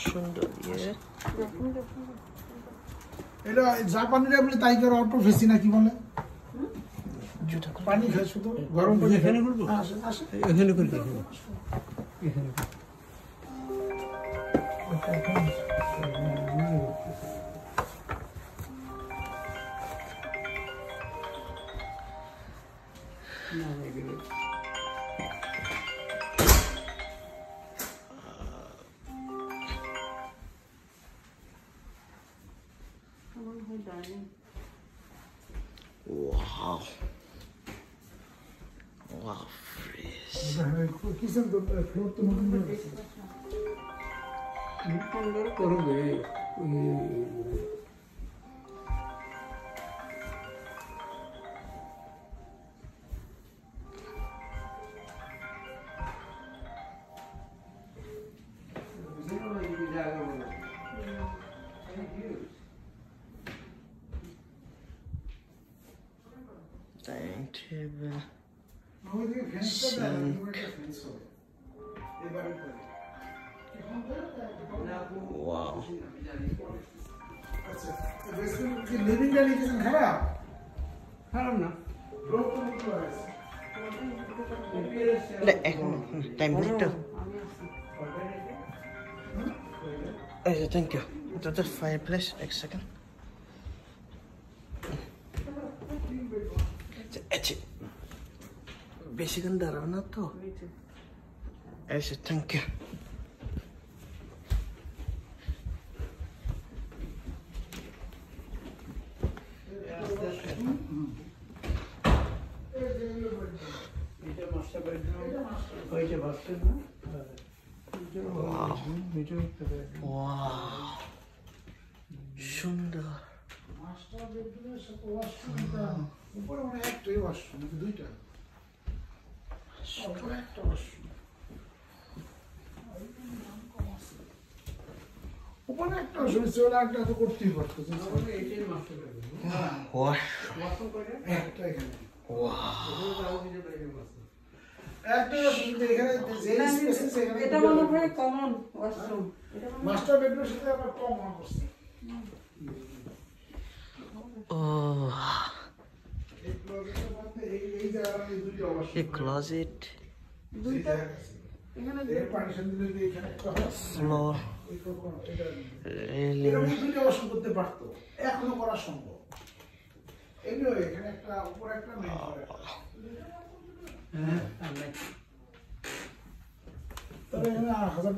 সুন্দর ইয়ে এটা জাপানিরা বলে তাই করে অটো ফেসি না কি বলে পানি খায় শুধু গরম করে এখানে করব এখানে করে দেখো এখানে Wow. Wow, fresh. কিচেন তো ফ্লোর তো নতুন করবে Dining table. Wow. Living dining kitchen খারাপ খারাপ না Time later. Thank you. That's a fireplace. Next second. Basic and darana to. Thank you. Wow. Wow. সুন্দর মাস্টার বেডরুমের সাথে ওয়াশরুমটা উপরে মানে একটাই ওয়াশরুম দুইটা উপরে একটা ওয়াশরুম উপরে একটা ওয়াশরুম চলে একটা তো করতেই পারতো এইটাই মাস্টার বেডরুম ওয়াশরুম একটা এখানে একটা ওয়াশরুম এখানে যে স্পেসে সেখানে এটা মনে হয় কমন ওয়াশরুম মাস্টার বেডরুমের সাথে আবার কমন করছে A closet, floor, railing. করতে পারতো এখনো করা সম্ভব এগুলো এখানে একটা উপরে একটা মেইন তবে এখানে 1000